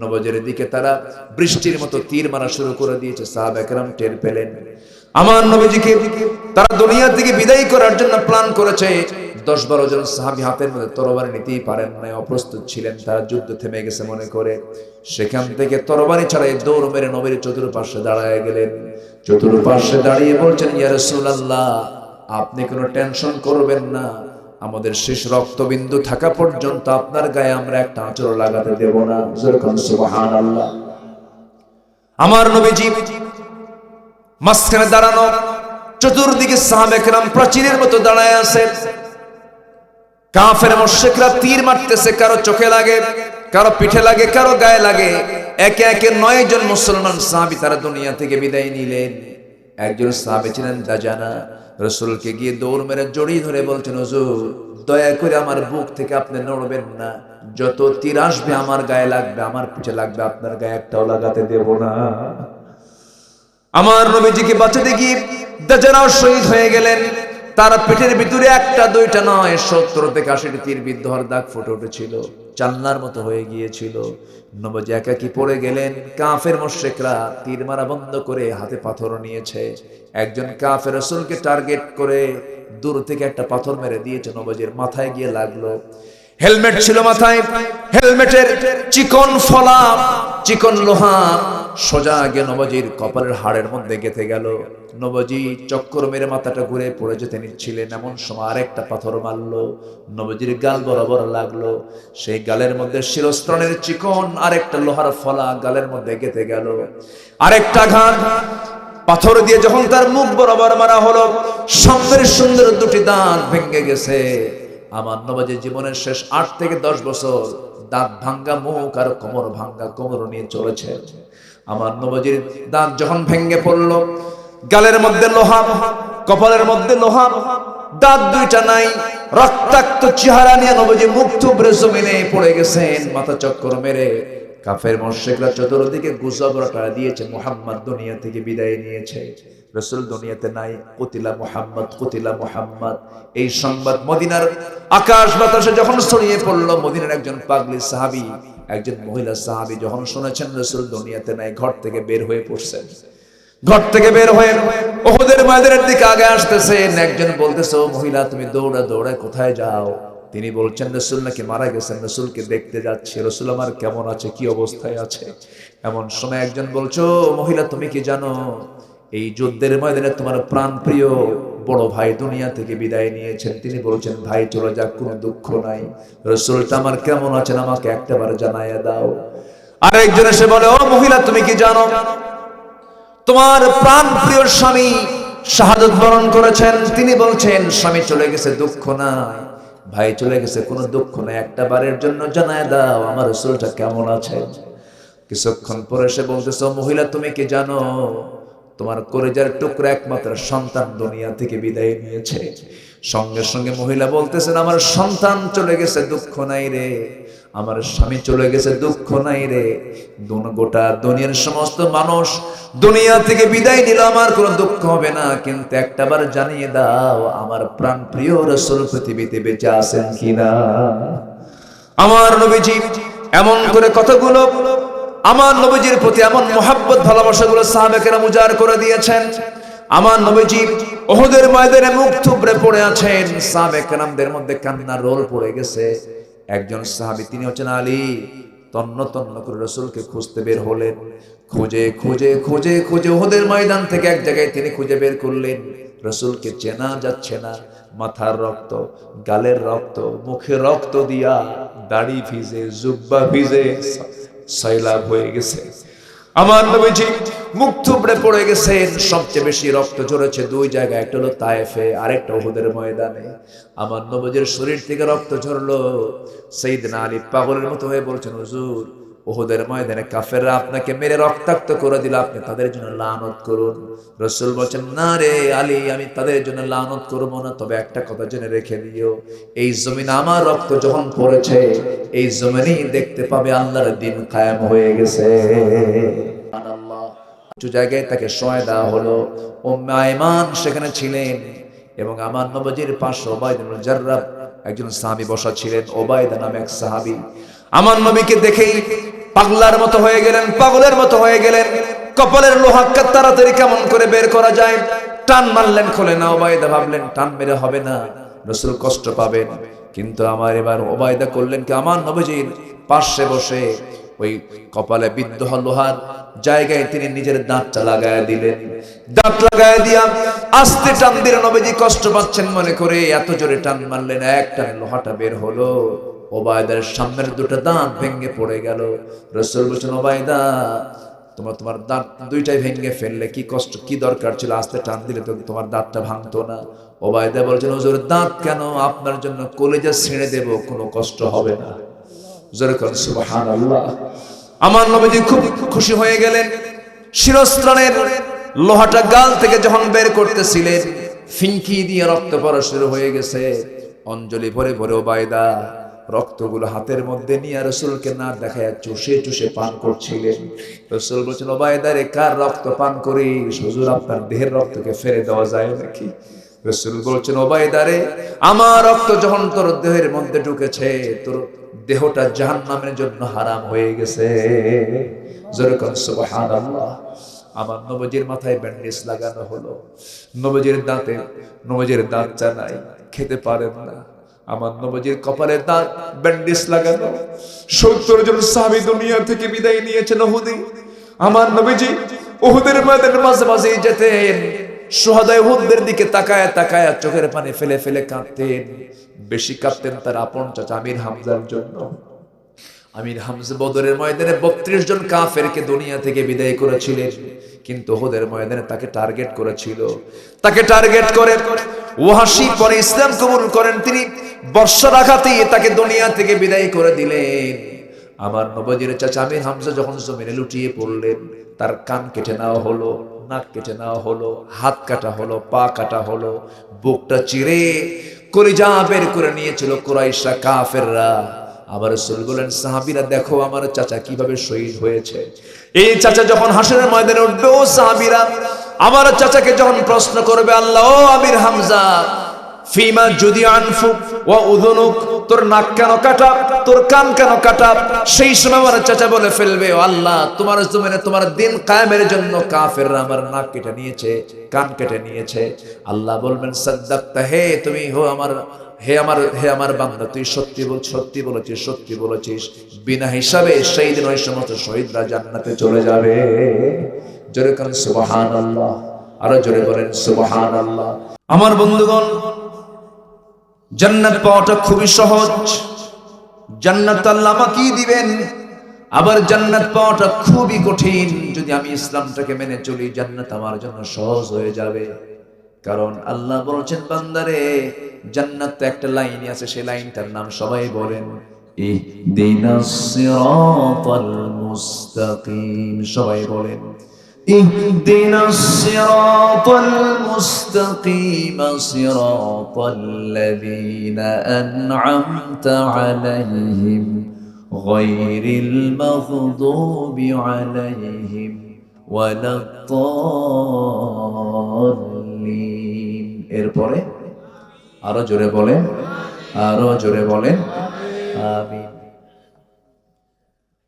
নবজের দিকে তারা বৃষ্টির মতো তীর মারা শুরু করে দিয়েছে। সাহাবা কেরাম টের পেলেন। আমার নবীজিকে তারা দুনিয়া থেকে বিদায় করার জন্য প্ল্যান করেছে। 10-12 জন সাহাবী হাতের মধ্যে তরবারি নিতেই পারেন না, অপ্রস্তুত ছিলেন। তারা যুদ্ধ থেমে গেছে মনে করে সেখান থেকে তরবারি ছাড়াই দৌড় মেরে নবীর চতুর্পার্শ্বে দাঁড়ায় গেলেন। চতুর্পার্শ্বে দাঁড়িয়ে বলছেন, ইয়া রাসূলুল্লাহ, আপনি কোনো টেনশন করবেন না, আমাদের শেষ রক্তবিন্দু থাকা পর্যন্ত আপনার গায়ে আমরা একটা আঁচড় লাগাতে দেব না। সুবহানাল্লাহ। আমার নবীজি মাঝখানে দাঁড়ানো, চতুর্দিকে সাহাবে কেরাম প্রাচীরের মতো দাঁড়ায় আছে। কাফের মুশরিকরা তীর মারতেছে, কারো চোখে লাগে, কারো পিঠে লাগে, কারো গায়ে লাগে। একে একে 9 জন মুসলমান সাহাবী তারা দুনিয়া থেকে বিদায় নিলেন। একজন সাহাবী ছিলেন দাজানা, রাসূলকে গিয়ে দৌড় মেরে জড়িয়ে ধরে বলছেন, হুজুর দয়া করে আমার বুক থেকে আপনি নড়বেন না, যত তীর আসবে আমার গায়ে লাগবে, আমার পিঠে লাগবে, আপনার গায়ে একটাও লাগাতে দেব না। আমার নবীজিকে বাঁচাতে গিয়ে দাজানাও শহীদ হয়ে গেলেন। তার পেটের ভিতরে 1-2টা নয়, 70 থেকে 80টি তীর বিদ্ধ হওয়ার দাগ ফুটে উঠেছিল, চান্নার মতো হয়ে গিয়েছিল। নবীজি একাকী পড়ে গেলেন। কাফের মুশরিকরা তীর মারা বন্ধ করে হাতে পাথর নিয়েছে। একজন কাফের রাসূলকে টার্গেট করে দূর থেকে একটা পাথর মেরে দিয়েছে, নবীজির মাথায় গিয়ে লাগলো। হেলমেট ছিল মাথায়, হেলমেটের চিকন ফলা, চিকন লোহা সোজা গিয়ে নবীজির কপালের হাড়ের মধ্যে গেঁথে গেল। নবীজি চক্কর মেরে মাথাটা ঘুরে পড়ে যেতে নিচ্ছিলেন, এমন সময় আরেকটা পাথর মারলো, নবীজির গাল বরাবর লাগলো। সেই গালের মধ্যে শিরস্ত্রাণের চিকন আরেকটা লোহার ফলা গালের মধ্যে গেঁথে গেল। আরেকটা ঘাট পাথর দিয়ে যখন তার মুখ বরাবর মারা হলো, সুন্দর সুন্দর 2টি দাঁত ভেঙে গেছে। আমার নবীজির জীবনের শেষ 8 থেকে 10 বছর দাঁত ভাঙ্গা মুখ আর কোমর ভাঙ্গা কোমর নিয়ে চলেছে। আমার নবীজির দাঁত যখন ভেঙে পড়লো, গালের মধ্যে লোহা, কপালের মধ্যে লোহা, দাঁত 2টা নাই, রক্তাক্ত চেহারা নিয়ে নবীজি মুখ থুবড়ে জমিনে পড়ে গেছেন। মাথা চক্কর মেরে কাফের মুশরিকরা চতুর্দিকে গুজব রটায় দিয়েছে মুহাম্মদ দুনিয়া থেকে বিদায় নিয়েছে, রাসূল দুনিয়াতে নাই, কুতিলা মুহাম্মদ। এই সংবাদ মদিনার আকাশ বাতাসে যখন ছড়িয়ে পড়ল, মদিনার একজন পাগলী সাহাবী, একজন মহিলা সাহাবী যখন শুনেছেন রাসূল দুনিয়াতে নাই, ঘর থেকে বের হয়ে পড়ছেন। ঘর থেকে বের হয়ে উহুদের ময়দানের দিকে আগে আসতেছেন। একজন বলতেছে, ও মহিলা তুমি দৌড়া দৌড়া কোথায় যাও? তিনি বলছেন রাসূল নাকি মারা গেছেন, রাসূলকে দেখতে যাচ্ছি, রাসূল আমার কেমন আছে, কি অবস্থায় আছে। এমন সময় একজন বলছো, মহিলা তুমি কি জানো এই যুদ্ধের ময়দানে তোমার প্রাণ প্রিয় বড় ভাই দুনিয়া থেকে বিদায় নিয়েছেন। তিনি বলছেন, ভাই চলে যাক, কোনো দুঃখ নাই, রাসূলটা আমার কেমন আছেন আমাকে একটাবার জানাইয়া দাও। আরেকজন এসে বলে, ও মহিলা তুমি কি জানো তোমার প্রাণ প্রিয় স্বামী শাহাদাত বরণ করেছেন? তিনি বলছেন, স্বামী চলে গেছে, দুঃখ নাই, ভাই চলে গেছে, কোনো দুঃখ নাই, একটা বারের জন্য জানায় দাও আমার রাসূলটা কেমন আছেন। কিছুক্ষণ পরে সে বলতেছে, মহিলা তুমি কি জানো তোমার কলিজার টুকরা একমাত্র সন্তান দুনিয়া থেকে বিদায় নিয়েছে। সঙ্গে সঙ্গে মহিলা বলতেছেন, আমার সন্তান চলে গেছে, দুঃখ নাই রে, আমার স্বামী চলে গেছে, দুঃখ নাই রে, গোটা দুনিয়ার সমস্ত মানুষ দুনিয়া থেকে বিদায় নিল, আমার কোনো দুঃখ হবে না, কিন্তু একটাবার জানিয়ে দাও আমার প্রাণ প্রিয় রাসূল পৃথিবীতে বেঁচে আছেন কিনা। আমার নবীজি এমন করে কতগুলো আমার নবীজির প্রতি এমন মহব্বত ভালোবাসাগুলো সাহাবা কেরাম উজাড় করে দিয়েছেন। আমার নবীজি উহুদের ময়দানে মুখ থুবড়ে পড়ে আছেন, সাহাবা কেরামদের মধ্যে কান্নার রোল পড়ে গেছে। একজন সাহাবী, তিনি হচ্ছেন আলী, তন্ন তন্ন করে রাসূলকে খুঁজতে বের হলেন। খুঁজে খুঁজে খুঁজে খুঁজে উহুদের ময়দান থেকে এক জায়গায় তিনি খুঁজে বের করলেন, রাসূলকে চেনা যাচ্ছে না, মাথার রক্ত, গালের রক্ত, মুখে রক্ত দিয়া, দাড়ি ভিজে, জুব্বা ভিজে, সয়লাব হয়ে গেছে। আমার নবীজি মুখ থুবড়ে পড়ে গেছেন। সবচেয়ে বেশি রক্ত ঝরেছে দুই জায়গায়, একটা হলো তায়েফে, আরেকটা উহুদের ময়দানে। আমার নবীজির শরীর থেকে রক্ত ঝরলো। সাইয়েদনা আলী পাগলের মতো হয়ে বলছেন, হুজুর উহুদের ময়দানে কাফেররা আপনাকে মেরে রক্তাক্ত করে দিল, আপনি তাদের জন্য লানত করুন। রাসূল বলেন, না রে আলী, আমি তাদের জন্য লানত করব না, তবে একটা কথা জেনে রেখে দিও, এই জমিনে আমার রক্ত যখন পড়েছে, এই জমিনেই দেখতে পাবে আল্লাহর দ্বীন কায়েম হয়ে গেছে। সুবহানাল্লাহ। কিছু জায়গায় তাকে শোয়া দেওয়া হলো, উম্মে আইমান সেখানে ছিলেন, এবং আমার নবীজির পাশে উবাইদা ইবনে জাররাহ একজন সাহাবী বসা ছিলেন, উবাইদা নামে এক সাহাবী। আমার নবীকে দেখেই পাগলার মতো হয়ে গেলেন, পাগলের মতো হয়ে গেলেন। কপালের লোহা তাড়াতাড়ি কেমন করে বের করা যায়, টান মারলেন, খোলে না। উবাইদা ভাবলেন টান মেরে হবে না, রাসূল কষ্ট পাবেন। কিন্তু আমার এবার উবাইদা করলেন কি, আমার নবীজির পাশে বসে ওই কপালে বিদ্ধ লোহার জায়গায় তিনি নিজের দাঁতটা লাগায় দিলেন। দাঁত লাগায় দিয়া আস্তে টান দিলেন। নবীজি কষ্ট পাচ্ছেন মনে করে এত জোরে টান মারলেন, এক টানে লোহাটা বের হলো। উবাইদার সামনের দুটো দাঁত ভেঙে পড়ে গেল। রাসূল বলেছেন, উবাইদা তোমার দাঁত দুইটাই ভেঙে ফেললে, কি কষ্ট, কি দরকার ছিল, আস্তে টান দিলে তো তোমার দাঁতটা ভাঙতো না। উবাইদা বলছেন, হুজুর দাঁত কেন, আপনার জন্য কলিজা ছিঁড়ে দেব, কোনো কষ্ট হবে না। জোরে বলেন সুবহানাল্লাহ। আমার নবীজি খুব খুশি হয়ে গেলেন। শিরস্ত্রাণের লোহাটা গাল থেকে যখন বের করতেছিলেন, ফিনকি দিয়ে রক্ত পড়া শুরু হয়ে গেছে। অঞ্জলি ভরে ভরে উবাইদা রক্তগুলো হাতের মধ্যে নিয়ে রাসূলকে না দেখায় চুষে চুষে পান করছিলেন। রাসূল বলেছেন, উবাইদা রে, কার রক্ত পান করিস? হুজুর আপনার দেহের রক্তকে ফেলে দেওয়া যায় নাকি? রাসূল বলেছেন, উবাইদা রে, আমার রক্ত যখন তোর দেহের মধ্যে ঢুকেছে, তোর দেহটা জাহান্নামের জন্য হারাম হয়ে গেছে। জোরে বলেন সুবহানাল্লাহ। আমার নবীজির মাথায় ব্যান্ডেজ লাগানো হলো। নবীজির দাঁত চানাই, খেতে পারেন না। আমার নবীজির কপালে দাঁত ব্যান্ডেজ লাগানো। 70 জন সাহাবী দুনিয়া থেকে বিদায় নিয়েছেন উহুদে। আমার নবীজি উহুদের ময়দানের মাঝে মাঝে যেতেন, শুহাদা উহুদের দিকে তাকায় তাকায় চোখের পানি ফেলে ফেলে কাঁদতেন। বেশি কাঁদতেন তার আপন চাচা আমির হামজার জন্য। আমির হামজা বদরের ময়দানে 32 জন কাফেরকে দুনিয়া থেকে বিদায় করেছিলেন, কিন্তু উহুদের ময়দানে তাকে টার্গেট করেছিল। তাকে টার্গেট করে ওয়াহশী পরে ইসলাম কবুল করেন, তিনি বর্ষাঘাতে তাকে দুনিয়া থেকে বিদায় করে দিলেন। আমার নবীজির চাচা আমির হামজা যখন জমিনে লুটিয়ে পড়লেন, তার কান কেটে নেওয়া হলো, নাক কেটে নেওয়া হলো, হাত কাটা হলো, পা কাটা হলো, বুকটা চিরে কলিজা বের করে নিয়েছিল কুরাইশরা, কাফেররা। আবার রাসূল বলেন, সাহাবীরা দেখো আমার চাচা কিভাবে শহীদ হয়েছে। এই চাচা যখন হাসরের ময়দানে উঠবে, ও সাহাবীরা আমার চাচাকে যখন প্রশ্ন করবে, আল্লাহ ও আমির হামজা, ফিমা যদি আনফুক ওয়া উযুনুক, তোর নাক কেন কাটা, তোর কান কেন কাটা? সেই সময় আমার চাচা বলে ফেলবে, ও আল্লাহ, তোমার জমিনে তোমার দিন কায়েমের জন্য কাফেররা আমার নাক কেটে নিয়েছে, কান কেটে নিয়েছে। আল্লাহ বলবেন, সাদ্দাকতা, হে তুমি হে আমার বান্দা, তুই সত্যি বলেছিস। বিনা হিসাবে সেই দিন ওই সমস্ত শহীদরা জান্নাতে চলে যাবে। জোরে বলেন সুবহানাল্লাহ, আরো জোরে বলেন সুবহানাল্লাহ। আমার বন্ধুগণ, জান্নাত পাওয়াটা খুবই সহজ। জান্নাত আল্লাহ আমাকেই দিবেন। আবার জান্নাত পাওয়াটা খুবই কঠিন। যদি আমি ইসলামটাকে মেনে চলি, জান্নাত আমার জন্য সহজ হয়ে যাবে। কারণ আল্লাহ বলেছেন, বান্দারে, জান্নাতে একটা লাইন আছে, সেই লাইনটার নাম সবাই বলেন, ইহদিনাস সিরাতাল মুস্তাকিম। সবাই বলেন, ইহদিনাস সিরাতাল মুস্তাকিম, সিরাতাল্লাযীনা আন'আমতা আলাইহিম গায়রিল মাগদুবি আলাইহিম ওয়ালাদ-দাল্লিন। এরপরে আরো জোরে বলেন আমিন।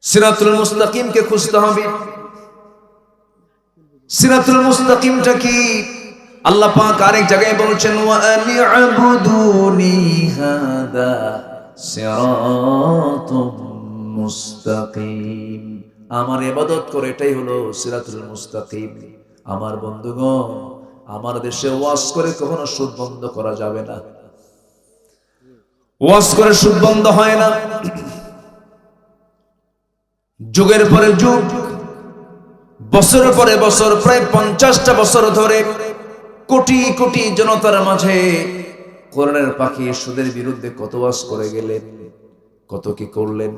সিরাতুল মুস্তাকিমকে খুঁজতে হবে। সিরাতুল মুস্তাকিমটা কি? আল্লাহ পাক আরেক জায়গায় বলেছেন, ওয়া আনি'বুদুনি হাদা সিরাতুম মুস্তাকিম। আমার ইবাদত করে, এটাই হলো সিরাতুল মুস্তাকিম। আমার বন্ধুগণ, আমার দেশে ওয়াজ করে কখনো সুদ বন্ধ করা যাবে না। ওয়াজ করে সুদ বন্ধ হয় না। যুগের পরে যুগ, বছরের পরে বছর, প্রায় 50টা বছর ধরে কোটি কোটি জনতার মাঝে কোরআনের পাখি সুদের বিরুদ্ধে কত ওয়াজ করে গেলেন, কত কি করলেন,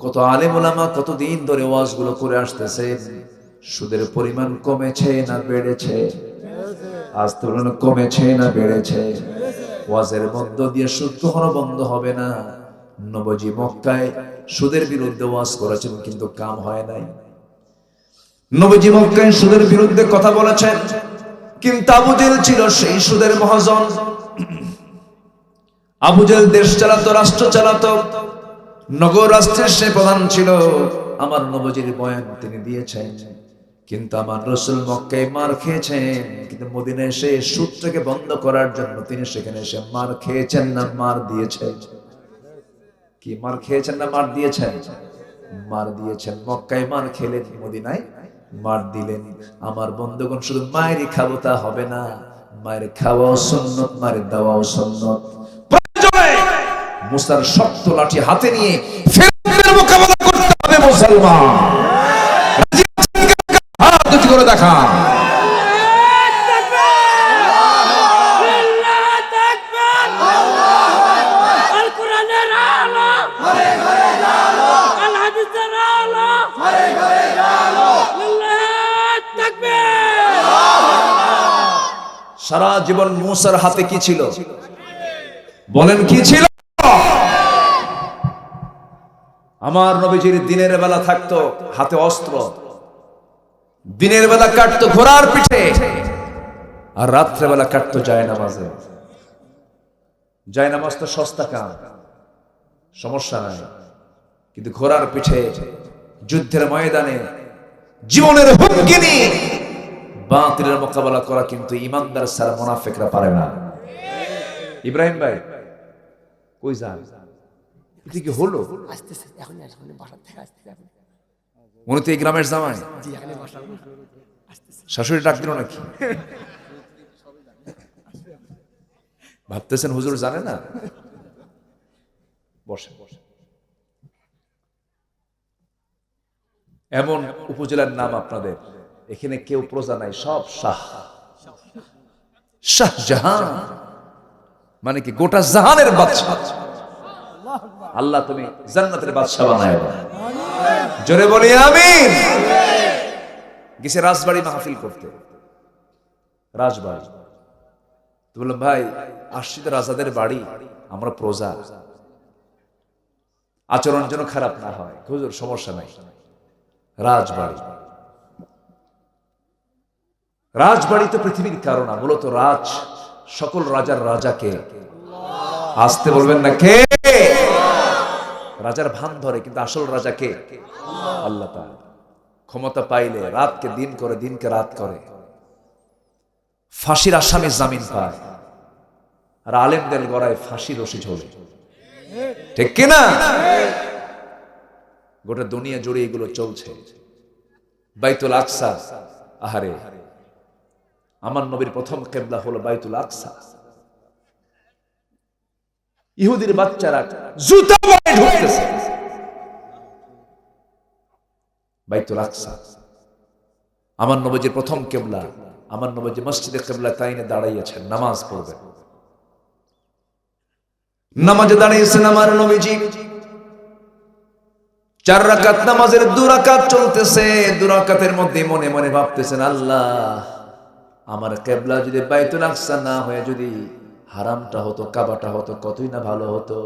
কত আলেম ওলামা কত দিন ধরে ওয়াজগুলো করে আসতেছে। সুদের পরিমাণ কমেছে না বেড়েছে? আজ তো কমেছে না বেড়েছে? ওয়াজের মধ্য দিয়ে সুদ কখনো বন্ধ হবে না। নবীজি মক্কায় সুদের বিরুদ্ধে ওয়াজ করেছেন, কিন্তু কাম হয় নাই। নবীজি মক্কায় সুদের বিরুদ্ধে কথা বলেছেন, কিন্তু আবু জেহেল ছিল সেই সুদের মহাজন। আবু জেহেল দেশ চালাতো, রাষ্ট্র চালাতো, নগর রাষ্ট্রের সে প্রধান ছিল। আমার নবীজির বয়ান তিনি দিয়েছেন, কিন্তু আমার রাসূল মক্কায় মার খেয়েছেন, কিন্তু মদিনায় এসে সুদটাকে বন্ধ করার জন্য তিনি সেখানে এসে মার খেয়েছেন না মার দিয়েছেন? কি মার খেয়েছেন না মার দিয়েছেন? মার দিয়েছেন। মক্কায় মার খেলেন, মদিনায় মার দিলেন। আমার বন্ধুগণ, শুধু মায়েরই খাবো তা হবে না, মায়ের খাওয়াও সুন্নত, মায়ের দেওয়াও সুন্নত। প্রয়োজনে মুসার শক্ত লাঠি হাতে নিয়ে ফিরআউনের মোকাবেলা করতে হবে মুসলমান। হাত উঁচু করে দেখা। সারা জীবন মুসার হাতে কি ছিল? বলেন কি ছিল? আমার নবীজির দিনের বেলা থাকতো হাতে অস্ত্র, দিনের বেলা কাটতো ঘোড়ার পিঠে, আর রাত্রে বেলা কাটতো জায়নামাজে। জায়নামাজ তো সস্তা কাম, সমস্যা নাই, কিন্তু ঘোড়ার পিঠে যুদ্ধের ময়দানে জীবনের হুমকি নিয়ে বাতিলের মোকাবেলা করা কিন্তু ইমানদার ছাড়া মুনাফিকরা পারে না। ইব্রাহিম ভাই কই যান? এটা কি হলো? উনি তো এই গ্রামের জামাই। শাশুড়ি ডাক দিল নাকি? ভাবতেছেন হুজুর জানে না? বসে বসে। এমন উপজেলার নাম আপনাদের, এখানে কেউ প্রজা নাই, সব শাহ। শাহজাহান মানে কি? গোটা জাহানের বাদশা। আল্লাহ তুমি জান্নাতের বাদশা বানায় দাও। জোরে বলি আমিন। গেছে রাজবাড়ি মাহফিল করতে, রাজবাড়ি। তো বললাম, ভাই আসছি তো রাজাদের বাড়ি, আমরা প্রজা, আচরণ যেন খারাপ না হয়। হুজুর সমস্যা নাই, রাজবাড়ি, রাজবাড়ি তো পৃথিবীর কারণ না, মূলত রাজ, সকল রাজার রাজাকে, আসতে বলবেন না কে? রাজার ভান ধরে, কিন্তু আসল রাজা কে? আল্লাহ তাআলা। ক্ষমতা পাইলে রাতকে দিন করে, দিনকে রাত করে। ফাঁসির আসামি জামিন পায়, আর আলেমদের গড়ায় ফাঁসি রশি ঝোলে, ঠিক কিনা? গোটা দুনিয়া জুড়ে এগুলো চলছে। বাইতুল আকসা, আহারে, আমার নবীর প্রথম কিবলা হলো বাইতুল আকসা। ইহুদির বাচ্চারা জুতা পরে ঢুকতেছে বাইতুল আকসা। আমার নবীর প্রথম কিবলা, আমার নবী মসজিদে কিবলা তাইনে দাঁড়াইয়াছেন, নামাজ পড়বেন। নামাজে দাঁড়িয়েছেন আমার নবীজি, 4 রাকাত নামাজের 2 রাকাত চলতেছে। 2 রাকাতের মধ্যে মনে মনে ভাবতেছেন, আল্লাহ, আমার কিবলা যদি বাইতুল আকসা না হয়ে যদি হারামটা হতো, কাবাটা হতো, কতই না ভালো হতো।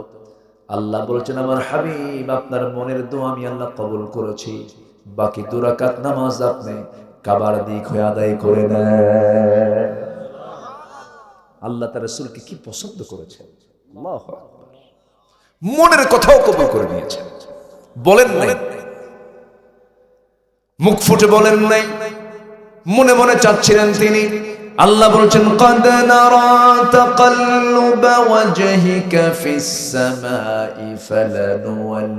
আল্লাহ বলছেন, আমার হাবিব, আপনার মনের দোয়া আমি আল্লাহ কবুল করেছি। বাকি 2 রাকাত নামাজ আপনি কাবার দিক হয়ে আদায় করে নেন। আল্লাহ তার রাসূলকে কি পছন্দ করেছেন! আল্লাহু আকবার। মনের কথাও কবুল করে নিয়েছেন। বলেন নাই, মুখ ফুটে বলেন নাই, মনে মনে চাচ্ছিলেন তিনি। আল্লাহ বলছেন, قد نرى تقلب وجهك في السماء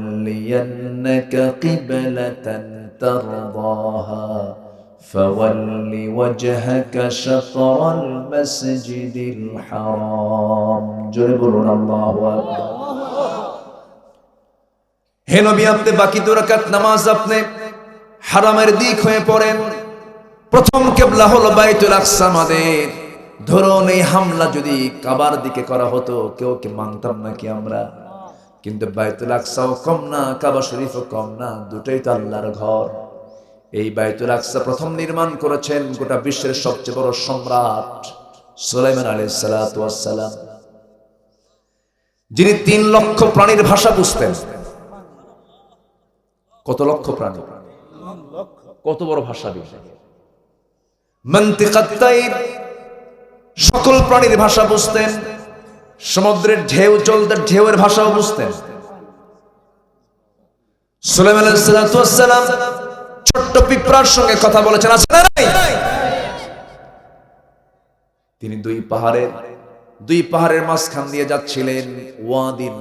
فلنولينك قبلة ترضاها فول وجهك شطر المسجد الحرام। জোরে বলুন আল্লাহু আকবার। হে নবী, আপনি বাকি 2 রাকাত নামাজ আপনি হারামের দিক হয়ে পড়েন। প্রথম কিবলা হলো বাইতুল আকসা আমাদের। ধরুন এই হামলা যদি কাবার দিকে করা হতো, কেউ কি মানতাম নাকি আমরা? কিন্তু বাইতুল আকসাও কম না, কাবা শরীফও কম না, দুটোই তো আল্লাহর ঘর। এই বাইতুল আকসা প্রথম নির্মাণ করেছেন গোটা বিশ্বের সবচেয়ে বড় সম্রাট সুলাইমান আলাইহিস সালাতু ওয়াস সালাম, যিনি 3 লক্ষ প্রাণীর ভাষা বুঝতেন। কত লক্ষ প্রাণী, কত বড় ভাষাবিদ! মানতিকাত তাইর, সকল প্রাণীর ভাষা বুঝতেন। সমুদ্রের ঢেউ চলতে ঢেউয়ের ভাষাও বুঝতেন। সুলাইমান আলাইহিস সালাতু ওয়াস সালাম ছোট্ট পিঁপড়ার সঙ্গে কথা বলেছেন, আছে না নাই? তিনি 2 পাহাড়ের মাঝখান দিয়ে যাচ্ছিলেন। ওয়াদিন,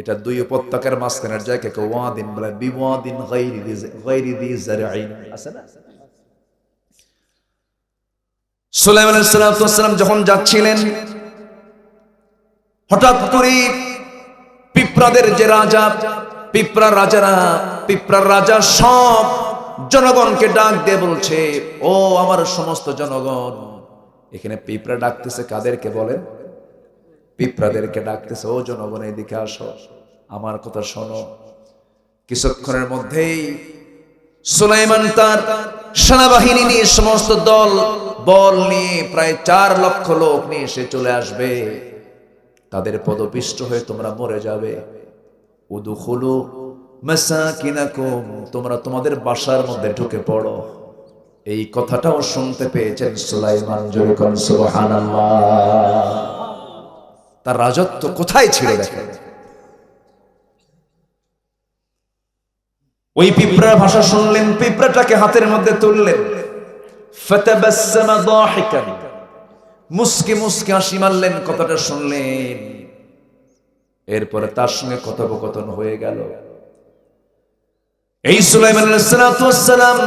এটা 2 উপত্যকার মাঝখানের জায়গাকে ওয়াদিন বলে, বিওয়াদিন গায়রি যি যারঈন, আছে না? সুলাইমান আলাইহিস সালাতু ওয়াস সালাম যখন যাচ্ছিলেন, হঠাৎ করে পিঁপড়াদের যে রাজা, পিঁপড়ার রাজা সব জনগণকে ডাক দিয়ে বলছে, ও আমার সমস্ত জনগণ। এখানে পিঁপড়া ডাকতেছে কাদেরকে বলেন? পিঁপড়াদেরকে ডাকতেছে, ও জনগণ, এদিকে আসো, আমার কথা শোনো। কিছুক্ষণের মধ্যেই সুলাইমান তার সেনাবাহিনী নিয়ে, সমস্ত বল নিয়ে, প্রায় 4 লক্ষ লোক নিয়ে সে চলে আসবে। তাদের পদপিষ্ট হয়ে তোমরা মরে যাবে। উদখুলু মাসাকিনাকুম, তোমরা তোমাদের বাসার মধ্যে ঢুকে পড়ো। এই কথাটাও শুনতে পেয়েছেন সুলাইমান। জোরে কোন সুবহানাল্লাহ। তার রাজত্ব কোথায় ছিঁড়ে দেখেন। ওই পিঁপড়ার ভাষা শুনলেন, পিঁপড়াটাকে হাতের মধ্যে তুললেন। ফাতাবাসসামা দাহিকান, মুস্কি মুস্কি হাসি মারলেন, কথাটা শুনলেন। এরপরে তার সঙ্গে কথোপকথন হয়ে গেল। এই সুলাইমান আলাইহিস সালাতু ওয়াস সালাম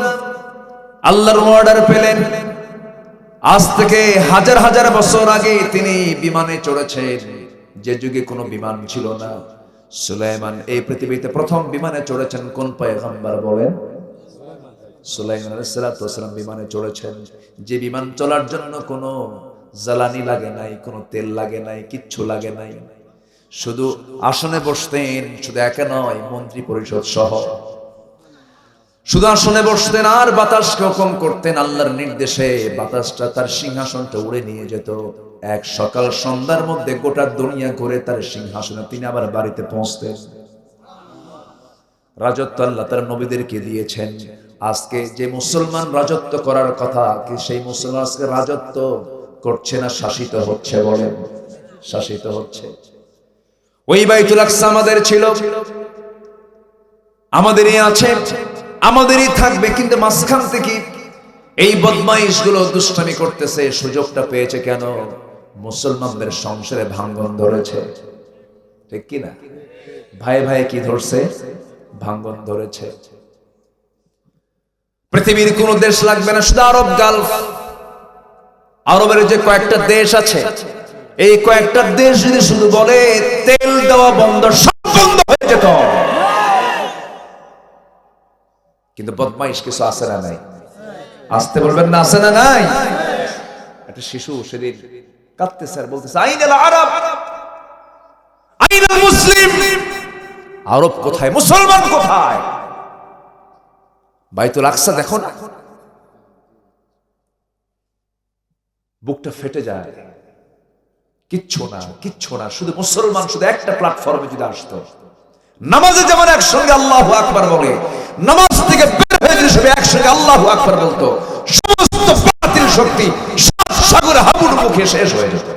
আল্লাহর অর্ডার পেলেন। আজ থেকে হাজার হাজার বছর আগে তিনি বিমানে চড়েছেন, যে যুগে কোনো বিমান ছিল না। সুলাইমান এই পৃথিবীতে প্রথম বিমানে চড়েছেন। কোন পয়গম্বর বলেন? সুলাইমান আলাইহিস সালাতু ওয়াস সালাম বিমানে চড়েছেন, যে বিমান চলার জন্য কোনো জ্বালানি লাগে নাই, কোনো তেল লাগে নাই, কিচ্ছু লাগে নাই। শুধু আসনে বসতেন, শুধু একা নয়, মন্ত্রী পরিষদ সহ শুধু আসনে বসতেন আর বাতাসকে হুকুম করতেন আল্লাহর নির্দেশে। বাতাসটা তার সিংহাসনটা উড়ে নিয়ে যেত। এক সকাল সন্ধ্যার মধ্যে গোটা দুনিয়া ঘুরে তার সিংহাসনে তিনি আবার বাড়িতে পৌঁছতেন। রাজত্ব আল্লাহ তার নবীদেরকে দিয়েছেন। আজকে যে মুসলমান রাজত্ব করার কথা, কি সেই মুসলমান আজকে রাজত্ব করছে না শাসিত হচ্ছে? বলেন, শাসিত হচ্ছে। ওই বাইতুল আকসা আমাদের ছিল, আমাদেরই আছে, আমাদেরই থাকবে, কিন্তু মাঝখান থেকে এই বদমাইশগুলো দুষ্টামি করতেছে। সুযোগটা পেয়েছে কেন? মুসলমানদের সংসারে ভাঙ্গন ধরেছে, ঠিক কি না? ভাই ভাই কি ধরছে? ভাঙ্গন ধরেছে। পৃথিবীর কোন দেশ লাগবে না, শুধু আরব গালফ, আরবের যে কয়েকটা দেশ আছে, এই কয়েকটা দেশ যদি শুধু বলে তেল দেওয়া বন্ধ, সব বন্ধ হয়ে যেত। কিন্তু বদমাইশ কিছু আছে না নাই? আসতে বলবেন না, আছে না নাই? একটা শিশু সেদিন কাঁদতেছে আর বলতেছে, আইনাল আরব, আইনাল মুসলিম, আরব কোথায়, মুসলমান কোথায়? বাইতুল আকসা দেখো না, বুকটা ফেটে যায়। কিচ্ছু না, কিচ্ছু না, শুধু মুসলমান শুধু একটা প্ল্যাটফর্মে যদি আসতো, নামাজে যেমন একসঙ্গে আল্লাহু আকবার বলে, নামাজ থেকে বের হয়ে যদি সবাই একসঙ্গে আল্লাহু আকবার বলতো, সমস্ত বাতিল শক্তি সাগর হাবুর মুখে শেষ হয়ে যেত।